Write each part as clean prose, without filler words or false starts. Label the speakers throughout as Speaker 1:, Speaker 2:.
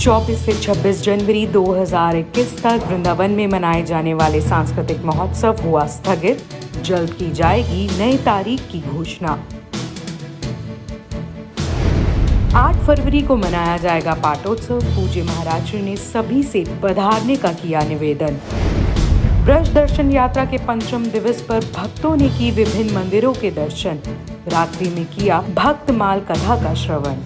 Speaker 1: 24 से 26 जनवरी 2021 तक वृंदावन में मनाए जाने वाले सांस्कृतिक महोत्सव हुआ स्थगित। जल्द की जाएगी नई तारीख की घोषणा। 8 फरवरी को मनाया जाएगा पाटोत्सव। पूज्य महाराज ने सभी से पधारने का किया निवेदन। ब्रज दर्शन यात्रा के पंचम दिवस पर भक्तों ने की विभिन्न मंदिरों के दर्शन। रात्रि में किया भक्तमाल कथा का श्रवण।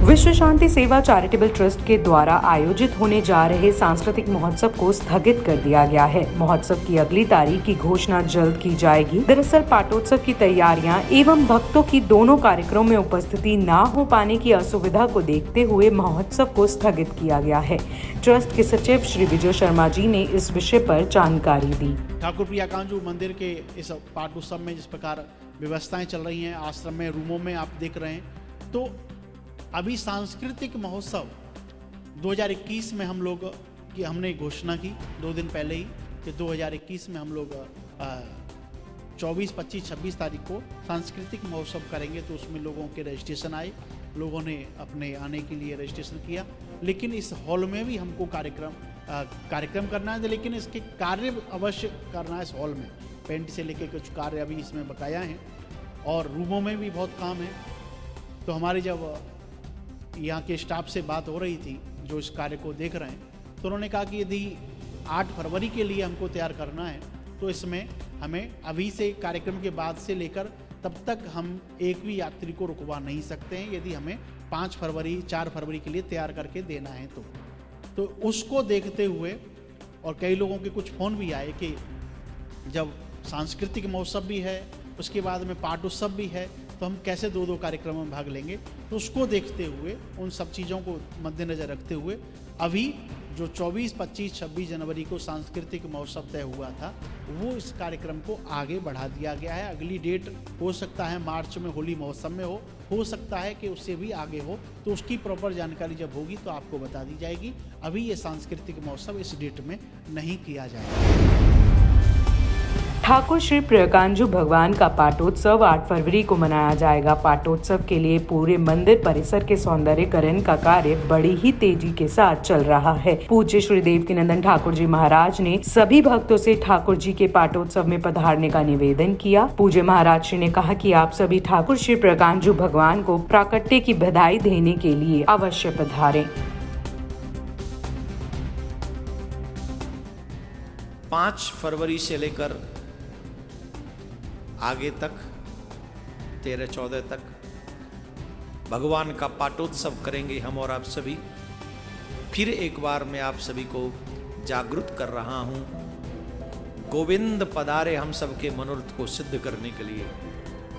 Speaker 1: विश्व शांति सेवा चैरिटेबल ट्रस्ट के द्वारा आयोजित होने जा रहे सांस्कृतिक महोत्सव को स्थगित कर दिया गया है। महोत्सव की अगली तारीख की घोषणा जल्द की जाएगी। दरअसल पाटोत्सव की तैयारियां एवं भक्तों की दोनों कार्यक्रमों में उपस्थिति न हो पाने की असुविधा को देखते हुए महोत्सव को स्थगित किया गया है। ट्रस्ट के सचिव श्री विजय शर्मा जी ने इस विषय पर जानकारी दी।
Speaker 2: ठाकुर प्रिया कांजू मंदिर के इस पाटोत्सव में जिस प्रकार व्यवस्थाएं चल रही हैं, आश्रम में रूमों में आप देख रहे हैं, तो अभी सांस्कृतिक महोत्सव 2021 में हम लोग की हमने घोषणा की 2 दिन पहले ही कि 2021 में हम लोग 24, 25, 26 तारीख को सांस्कृतिक महोत्सव करेंगे। तो उसमें लोगों के रजिस्ट्रेशन आए, लोगों ने अपने आने के लिए रजिस्ट्रेशन किया। लेकिन इस हॉल में भी हमको कार्यक्रम करना है, लेकिन इसके कार्य अवश्य करना है इस हॉल में। पेंट से लेके कुछ कार्य अभी इसमें बकाया हैं और रूमों में भी बहुत काम है। तो हमारे जब यहाँ के स्टाफ से बात हो रही थी जो इस कार्य को देख रहे हैं, तो उन्होंने कहा कि यदि 8 फरवरी के लिए हमको तैयार करना है तो इसमें हमें अभी से कार्यक्रम के बाद से लेकर तब तक हम एक भी यात्री को रुकवा नहीं सकते हैं। यदि हमें 5 फरवरी 4 फरवरी के लिए तैयार करके देना है तो उसको देखते हुए, और कई लोगों के कुछ फ़ोन भी आए कि जब सांस्कृतिक महोत्सव भी है, उसके बाद में पाटोत्सव भी है, तो हम कैसे 2 कार्यक्रमों में भाग लेंगे। तो उसको देखते हुए, उन सब चीज़ों को मद्देनज़र रखते हुए अभी जो 24, 25, 26 जनवरी को सांस्कृतिक महोत्सव तय हुआ था, वो इस कार्यक्रम को आगे बढ़ा दिया गया है। अगली डेट हो सकता है मार्च में होली महोत्सव में हो सकता है कि उससे भी आगे हो। तो उसकी प्रॉपर जानकारी जब होगी तो आपको बता दी जाएगी। अभी ये सांस्कृतिक महोत्सव इस डेट में नहीं किया जाएगा।
Speaker 1: ठाकुर श्री प्रियकांजू भगवान का पाटोत्सव 8 फरवरी को मनाया जाएगा। पाटोत्सव के लिए पूरे मंदिर परिसर के सौंदर्यीकरण का कार्य बड़ी ही तेजी के साथ चल रहा है। पूज्य श्री देवकीनंदन ठाकुर जी महाराज ने सभी भक्तों से ठाकुर जी के पाटोत्सव में पधारने का निवेदन किया। पूज्य महाराज जी ने कहा कि आप सभी ठाकुर श्री प्रियकांजू भगवान को प्राकट्य की बधाई देने के लिए अवश्य पधारें।
Speaker 3: 5 फरवरी से लेकर आगे तक 13-14 तक भगवान का पाटोत्सव करेंगे हम और आप सभी। फिर एक बार मैं आप सभी को जागरूक कर रहा हूं, गोविंद पधारे हम सबके मनोरथ को सिद्ध करने के लिए,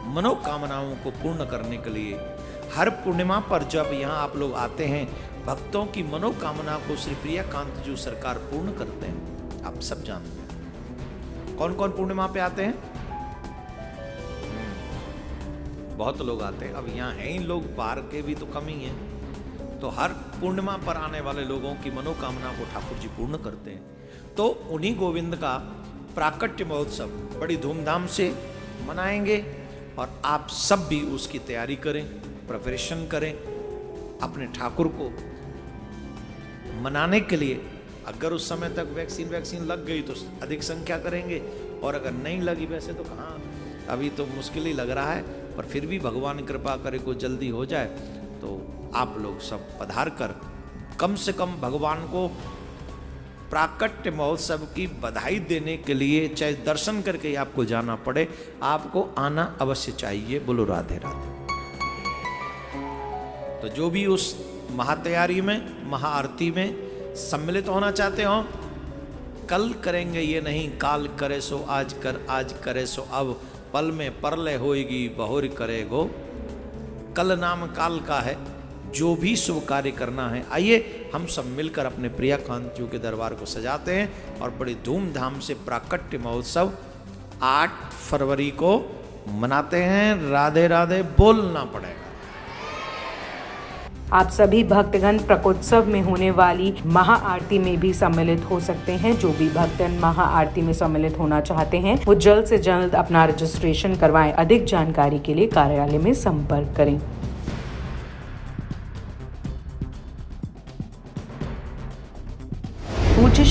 Speaker 3: मनोकामनाओं को पूर्ण करने के लिए। हर पूर्णिमा पर जब यहाँ आप लोग आते हैं, भक्तों की मनोकामना को श्री प्रियाकांत जी सरकार पूर्ण करते हैं। आप सब जानते हैं कौन कौन पूर्णिमा पे आते हैं। बहुत लोग आते हैं। अब यहाँ हैं ही लोग, बाहर के भी तो कम ही हैं। तो हर पूर्णिमा पर आने वाले लोगों की मनोकामना को ठाकुर जी पूर्ण करते हैं। तो उन्हीं गोविंद का प्राकट्य महोत्सव बड़ी धूमधाम से मनाएंगे और आप सब भी उसकी तैयारी करें, प्रिपरेशन करें। अपने ठाकुर को मनाने के लिए अगर उस समय तक वैक्सीन लग गई तो अधिक संख्या करेंगे, और अगर नहीं लगी, वैसे तो कहाँ, अभी तो मुश्किल ही लग रहा है, पर फिर भी भगवान कृपा करे को जल्दी हो जाए। तो आप लोग सब पधार कर कम से कम भगवान को प्राकट्य महोत्सव की बधाई देने के लिए, चाहे दर्शन करके ही आपको जाना पड़े, आपको आना अवश्य चाहिए। बोलो राधे राधे। तो जो भी उस महातैयारी में, महाआरती में सम्मिलित होना चाहते हो, कल करेंगे ये नहीं, काल करे सो आज कर, आज करे सो अब, पल में परलय होएगी बहुर करेगो। कल नाम काल का है। जो भी शुभ कार्य करना है, आइए हम सब मिलकर अपने प्रियकांत जी के दरबार को सजाते हैं और बड़ी धूमधाम से प्राकट्य महोत्सव 8 फरवरी को मनाते हैं। राधे राधे बोलना पड़ेगा।
Speaker 1: आप सभी भक्तगण प्रकोत्सव में होने वाली महाआरती में भी सम्मिलित हो सकते हैं। जो भी भक्तगण महाआरती में सम्मिलित होना चाहते हैं वो जल्द से जल्द अपना रजिस्ट्रेशन करवाएं। अधिक जानकारी के लिए कार्यालय में संपर्क करें।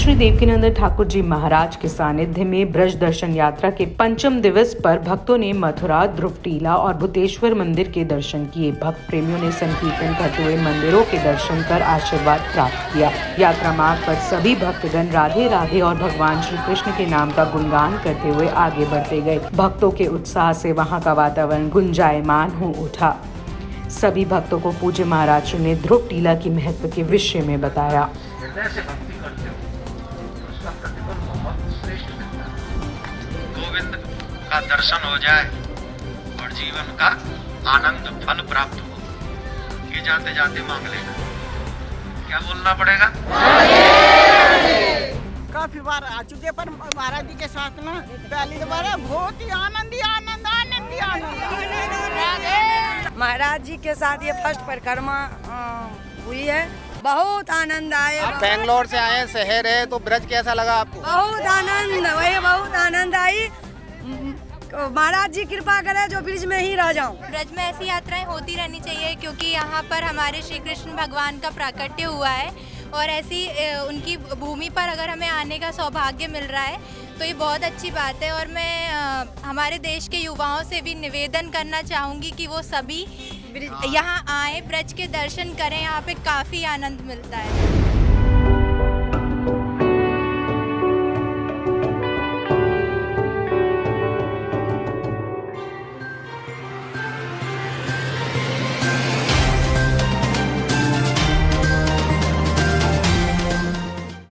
Speaker 1: श्री देवकीनंदन ठाकुर जी महाराज के सानिध्य में ब्रज दर्शन यात्रा के पंचम दिवस पर भक्तों ने मथुरा, ध्रुव टीला और भूतेश्वर मंदिर के दर्शन किए। भक्त प्रेमियों ने संकीर्तन करते हुए मंदिरों के दर्शन कर आशीर्वाद प्राप्त किया। यात्रा मार्ग पर सभी भक्तगण राधे राधे और भगवान श्री कृष्ण के नाम का गुणगान करते हुए आगे बढ़ते गए। भक्तों के उत्साह से वहां का वातावरण गुंजायमान हो उठा। सभी भक्तों को पूज्य महाराज श्री ने ध्रुव टीला की महत्व के विषय में बताया।
Speaker 3: हृदय से भक्ति करते हो उसका प्रतिफल बहुत श्रेष्ठ मिलता है। गोविंद का दर्शन हो जाए और जीवन का आनंद फल प्राप्त हो, ये जाते जाते मांग लेना। क्या बोलना पड़ेगा?
Speaker 4: काफी बार आ चुके पर महाराज जी के साथ ना पहली बार बहुत ही आनंद ही आनंद आनंद ही आनंद।
Speaker 5: महाराज जी के साथ ये फर्स्ट परिक्रमा हुई है, बहुत आनंद आए।
Speaker 6: आप बेंगलोर से आए, शहर है, तो ब्रज कैसा लगा आपको?
Speaker 5: बहुत आनंद, वही बहुत आनंद आई। महाराज जी कृपा करे जो ब्रिज में ही रह जाऊं।
Speaker 7: ब्रज में ऐसी यात्राएं होती रहनी चाहिए क्योंकि यहाँ पर हमारे श्री कृष्ण भगवान का प्राकट्य हुआ है और ऐसी उनकी भूमि पर अगर हमें आने का सौभाग्य मिल रहा है तो ये बहुत अच्छी बात है। और मैं हमारे देश के युवाओं से भी निवेदन करना चाहूँगी कि वो सभी यहाँ आए, ब्रज के दर्शन करें, यहाँ पे काफ़ी आनंद मिलता है।